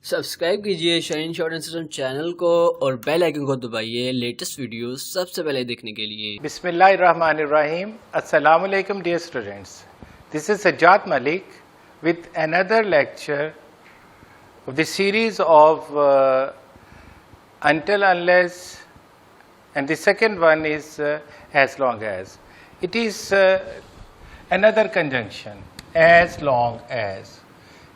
Subscribe کیجئے شاہین short and system channel کو اور بیل آئیکن کو دبائیے لیٹسٹ ویڈیوز سب سے پہلے دیکھنے کے لیے. بسم اللہ الرحمن الرحیم. السلام علیکم dear students. This is Sajjad Malik with another lecture of the series of Until Unless, and the second one is As Long As. It is another conjunction, as long as.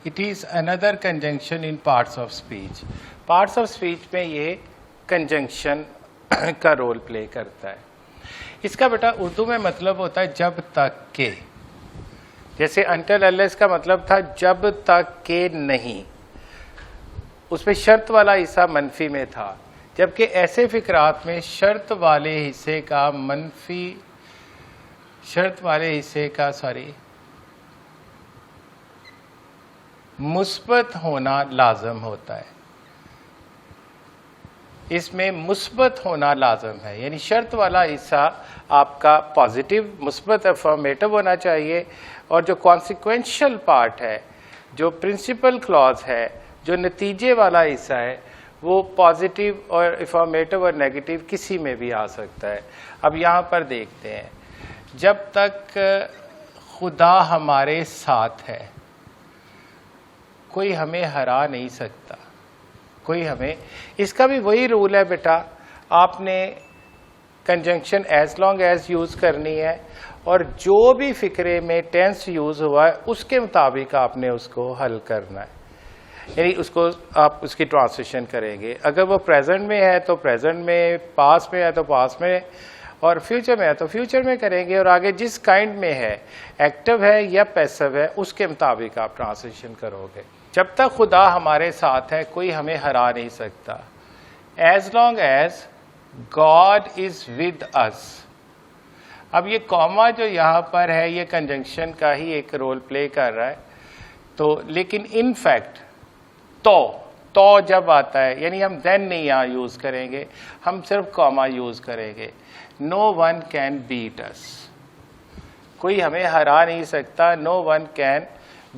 It is another conjunction in parts of speech. Parts of speech میں یہ conjunction کا role play کرتا ہے. اس کا بیٹا اردو میں مطلب ہوتا ہے جب تک کہ. جیسے انٹل انلیس کا مطلب تھا جب تک کہ نہیں، اس میں شرط والا حصہ منفی میں تھا، جبکہ ایسے فقرات میں شرط والے حصے کا مثبت ہونا لازم ہوتا ہے. اس میں مثبت ہونا لازم ہے، یعنی شرط والا حصہ آپ کا پازیٹیو مثبت افرمیٹو ہونا چاہیے، اور جو کانسیکوینشل پارٹ ہے، جو پرنسپل کلاز ہے، جو نتیجے والا حصہ ہے، وہ پازیٹیو اور افرمیٹو اور نیگیٹو کسی میں بھی آ سکتا ہے. اب یہاں پر دیکھتے ہیں، جب تک خدا ہمارے ساتھ ہے کوئی ہمیں ہرا نہیں سکتا. اس کا بھی وہی رول ہے بیٹا، آپ نے conjunction as long as use کرنی ہے، اور جو بھی فقرے میں ٹینس یوز ہوا ہے اس کے مطابق آپ نے اس کو حل کرنا ہے. یعنی آپ اس کی ٹرانسلیشن کریں گے. اگر وہ پریزنٹ میں ہے تو پریزنٹ میں، پاس میں ہے تو پاس میں، اور فیوچر میں ہے تو فیوچر میں کریں گے، اور آگے جس کائنڈ میں ہے، ایکٹیو ہے یا پیسو ہے، اس کے مطابق آپ ٹرانسلیشن کرو گے. جب تک خدا ہمارے ساتھ ہے کوئی ہمیں ہرا نہیں سکتا. As long as god is with us. اب یہ کوما جو یہاں پر ہے یہ کنجنکشن کا ہی ایک رول پلے کر رہا ہے. تو لیکن ان فیکٹ تو جب آتا ہے، یعنی ہم دین نہیں یہاں یوز کریں گے، ہم صرف کوما یوز کریں گے. نو ون کین بیٹ اس. کوئی ہمیں ہرا نہیں سکتا. نو ون کین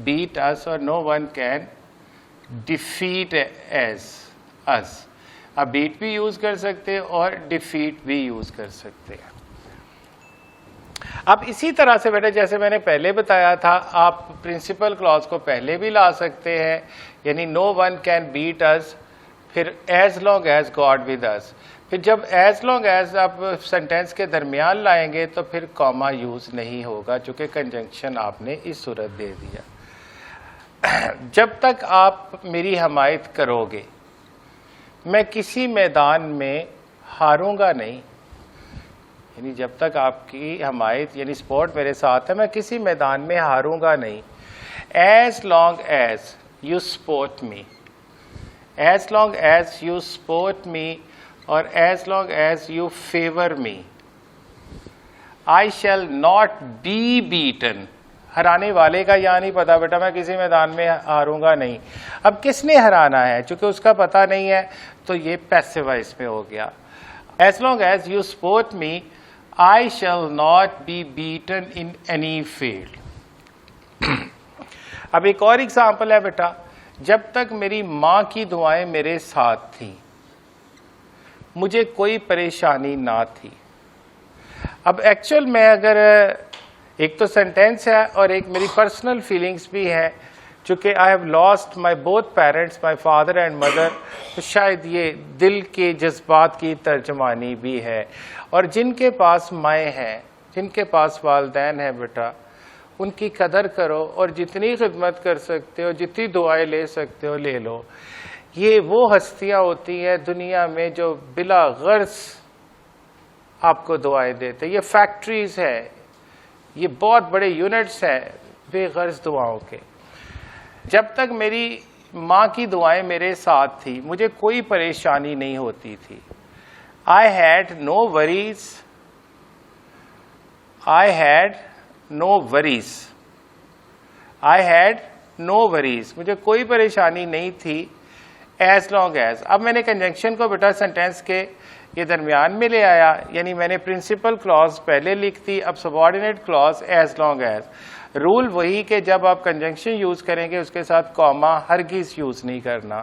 بیٹ اس اور نو ون کین ڈیفیٹ ایز اس. اب بیٹ بھی یوز کر سکتے اور ڈیفیٹ بھی یوز کر سکتے ہیں. اب اسی طرح سے بیٹا جیسے میں نے پہلے بتایا تھا، آپ پرنسپل کلاز کو پہلے بھی لا سکتے ہیں، یعنی no one can beat us, پھر as long as god with us. پھر جب ایز لانگ ایز آپ سینٹینس کے درمیان لائیں گے تو پھر کوما یوز نہیں ہوگا، چونکہ کنجنکشن آپ نے اس صورت دے دیا. جب تک آپ میری حمایت کرو گے میں کسی میدان میں ہاروں گا نہیں. یعنی جب تک آپ کی حمایت یعنی سپورٹ میرے ساتھ ہے میں کسی میدان میں ہاروں گا نہیں. As long as you support me, as long as you support me اور as long as you favour me, I shall not be beaten. ہرانے والے کا یہاں نہیں پتا بیٹا، میں کسی میدان میں ہاروں گا نہیں. اب کس نے ہرانا ہے، چونکہ اس کا پتہ نہیں ہے تو یہ پیسو وائس میں ہو گیا. As long as you support me I shall not be beaten in any field. اب ایک اور ایگزامپل ہے بیٹا، جب تک میری ماں کی دعائیں میرے ساتھ تھیں مجھے کوئی پریشانی نہ تھی. اب ایکچوئل میں اگر ایک تو سینٹینس ہے اور ایک میری پرسنل فیلنگز بھی ہے، چونکہ I have lost my both parents my father and mother, تو شاید یہ دل کے جذبات کی ترجمانی بھی ہے. اور جن کے پاس مائیں ہیں، جن کے پاس والدین ہیں بیٹا، ان کی قدر کرو اور جتنی خدمت کر سکتے ہو، جتنی دعائیں لے سکتے ہو لے لو. یہ وہ ہستیاں ہوتی ہیں دنیا میں جو بلا غرض آپ کو دعائیں دیتے. یہ فیکٹریز ہے، یہ بہت بڑے یونٹس ہیں بے غرض دعاؤں کے. جب تک میری ماں کی دعائیں میرے ساتھ تھی مجھے کوئی پریشانی نہیں ہوتی تھی. I had no worries. I had no worries. I had no worries. مجھے کوئی پریشانی نہیں تھی. As long as. اب میں نے کنجنکشن کو بیٹا سینٹینس کے یہ درمیان میں لے آیا، یعنی میں نے پرنسپل کلاز پہلے لکھ دی، اب subordinate clause as long as. Rule وہی کہ جب آپ کنجنکشن یوز کریں گے اس کے ساتھ کاما ہرگز یوز نہیں کرنا.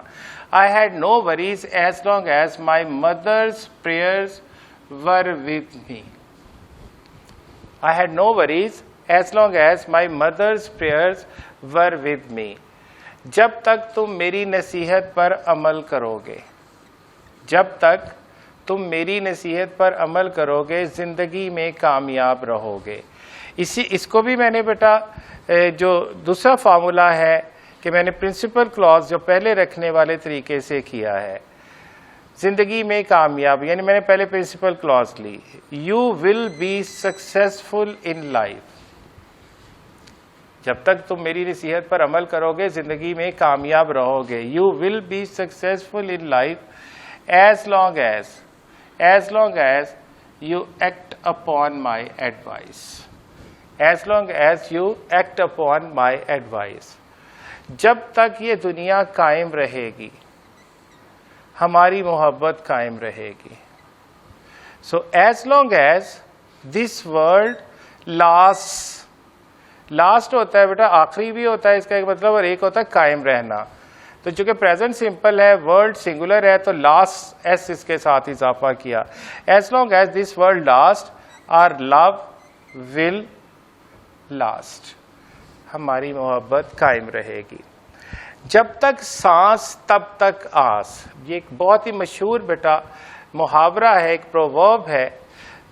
I had no worries as long as my mother's prayers were with me. I had no worries as long as my mother's prayers were with me. جب تک تم میری نصیحت پر عمل کرو گے, جب تک تم میری نصیحت پر عمل کرو گے زندگی میں کامیاب رہو گے. اس کو بھی میں نے بیٹا جو دوسرا فارمولا ہے کہ میں نے پرنسپل کلاز جو پہلے رکھنے والے طریقے سے کیا ہے. زندگی میں کامیاب یعنی میں نے پہلے پرنسپل کلاز لی, you will be successful in life. جب تک تم میری نصیحت پر عمل کرو گے زندگی میں کامیاب رہو گے. You will be successful in life as long as you act upon my advice. As long as you act upon my advice. جب تک یہ دنیا قائم رہے گی ہماری محبت قائم رہے گی. سو as long as this world last ہوتا ہے بیٹا, آخری بھی ہوتا ہے اس کا ایک مطلب, اور ایک ہوتا ہے قائم رہنا. تو چونکہ پریزنٹ سمپل ہے, ورلڈ سنگولر ہے, تو لاسٹ ایس اس کے ساتھ اضافہ کیا. As long as this world last our love will last. ہماری محبت قائم رہے گی. جب تک سانس تب تک آس. یہ ایک بہت ہی مشہور بیٹا محاورہ ہے, ایک پروورب ہے.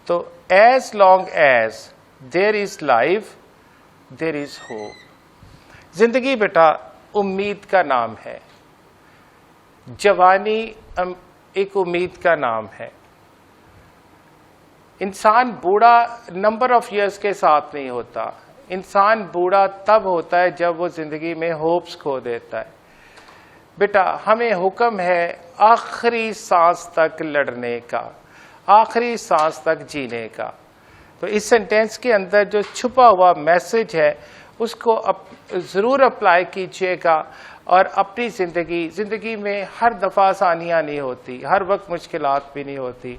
تو as long as there is life there is hope. زندگی بیٹا امید کا نام ہے, جوانی ایک امید کا نام ہے. انسان بوڑھا نمبر آف ایئرس کے ساتھ نہیں ہوتا, انسان بوڑھا تب ہوتا ہے جب وہ زندگی میں ہوپس کھو دیتا ہے. بیٹا ہمیں حکم ہے آخری سانس تک لڑنے کا, آخری سانس تک جینے کا. تو اس سینٹینس کے اندر جو چھپا ہوا میسج ہے اس کو ضرور اپلائی کیجیے گا. اور اپنی زندگی میں ہر دفعہ آسانیاں نہیں ہوتی, ہر وقت مشکلات بھی نہیں ہوتی.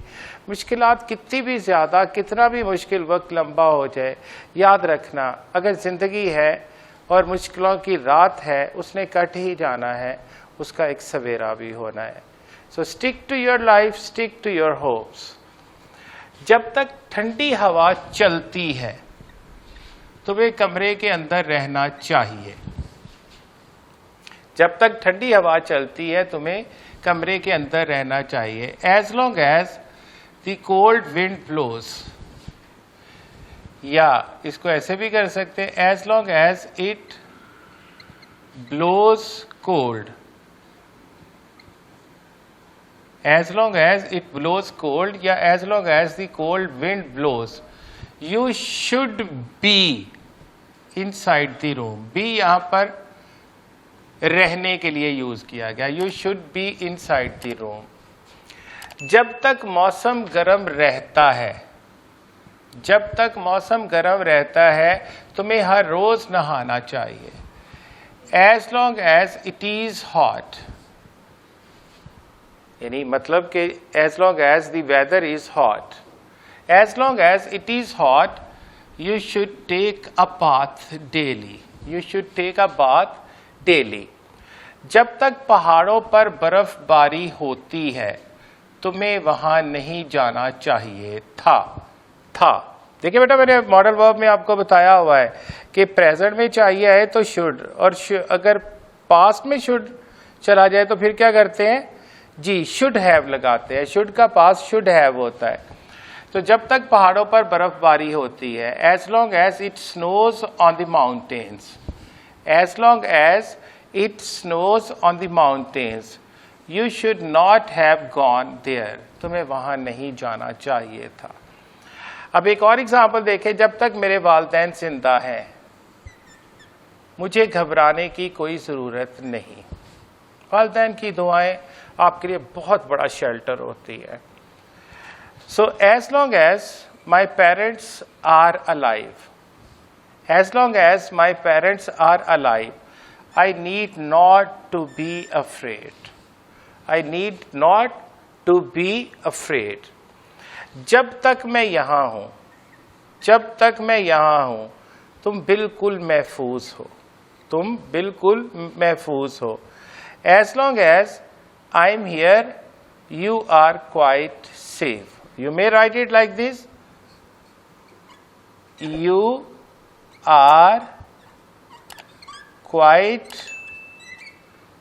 مشکلات کتنی بھی زیادہ, کتنا بھی مشکل وقت لمبا ہو جائے, یاد رکھنا اگر زندگی ہے اور مشکلوں کی رات ہے اس نے کٹ ہی جانا ہے, اس کا ایک سویرا بھی ہونا ہے. So stick to your life, stick to your hopes. جب تک ٹھنڈی ہوا چلتی ہے تمہیں کمرے کے اندر رہنا چاہیے. جب تک ٹھنڈی ہوا چلتی ہے تمہیں کمرے کے اندر رہنا چاہیے. As long as the cold wind blows, یا اس کو ایسے بھی کر سکتے ہیں as long as it blows cold. As long as it blows cold یا as long as the cold wind blows you should be inside the room. Be یہاں پر رہنے کے لیے یوز کیا گیا, you should be inside the room. جب تک موسم گرم رہتا ہے, جب تک موسم گرم رہتا ہے تمہیں ہر روز نہانا چاہیے. As long as it is hot, یعنی مطلب کہ as long as the weather is hot, as long as it is hot you should take a bath daily, you should take a bath daily. جب تک پہاڑوں پر برف باری ہوتی ہے تمہیں وہاں نہیں جانا چاہیے تھا. دیکھیں بیٹا میں نے ماڈل ورب میں آپ کو بتایا ہوا ہے کہ پریزنٹ میں چاہیے ہے تو شوڈ, اور اگر پاسٹ میں شوڈ چلا جائے تو پھر کیا کرتے ہیں جی شوڈ ہیو لگاتے ہیں. شوڈ کا پاس شوڈ ہیو ہوتا ہے. تو جب تک پہاڑوں پر برف باری ہوتی ہے, as long as it snows on the mountains, as long as it snows on the mountains you should not have gone there, تمہیں وہاں نہیں جانا چاہیے تھا. اب ایک اور ایگزامپل دیکھیں. جب تک میرے والدین زندہ ہیں مجھے گھبرانے کی کوئی ضرورت نہیں. والدین کی دعائیں آپ کے لیے بہت بڑا شیلٹر ہوتی ہے. So as long as my parents are alive, as long as my parents are alive I need not to be afraid. I need not to be afraid. جب تک میں یہاں ہوں, جب تک میں یہاں ہوں تم بالکل محفوظ ہو, تم بالکل محفوظ ہو. As long as I am here you are quite safe. You may write it like this, you are quite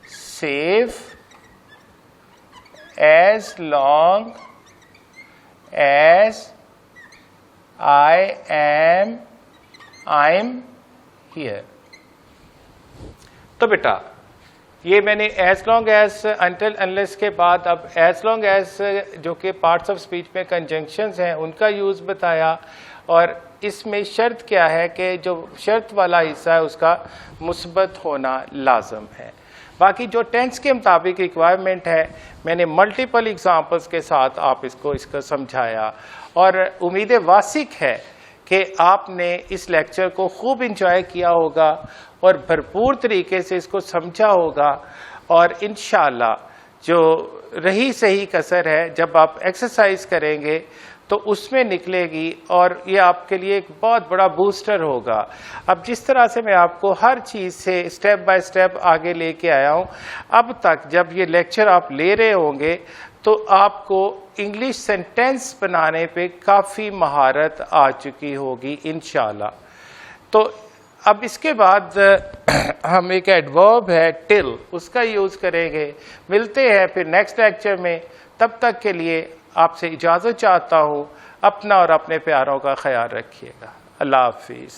safe as long as I'm here. تو بیٹا یہ میں نے as long as until unless کے بعد اب ایز لانگ ایز جو کہ parts of speech میں کنجنکشنز ہیں ان کا یوز بتایا, اور اس میں شرط کیا ہے کہ جو شرط والا حصہ ہے اس کا مثبت ہونا لازم ہے. باقی جو ٹینس کے مطابق ریکوائرمنٹ ہے میں نے ملٹیپل ایگزامپلس کے ساتھ آپ اس کو سمجھایا, اور امید واسق ہے کہ آپ نے اس لیکچر کو خوب انجوائے کیا ہوگا اور بھرپور طریقے سے اس کو سمجھا ہوگا, اور انشاءاللہ جو رہی صحیح کسر ہے جب آپ ایکسرسائز کریں گے تو اس میں نکلے گی, اور یہ آپ کے لیے ایک بہت بڑا بوسٹر ہوگا. اب جس طرح سے میں آپ کو ہر چیز سے اسٹیپ بائی اسٹیپ آگے لے کے آیا ہوں, اب تک جب یہ لیکچر آپ لے رہے ہوں گے تو آپ کو انگلش سینٹینس بنانے پہ کافی مہارت آ چکی ہوگی انشاءاللہ. تو اب اس کے بعد ہم ایک ایڈورب ہے ٹل, اس کا یوز کریں گے. ملتے ہیں پھر نیکسٹ لیکچر میں, تب تک کے لیے آپ سے اجازت چاہتا ہوں. اپنا اور اپنے پیاروں کا خیال رکھیے گا. اللہ حافظ.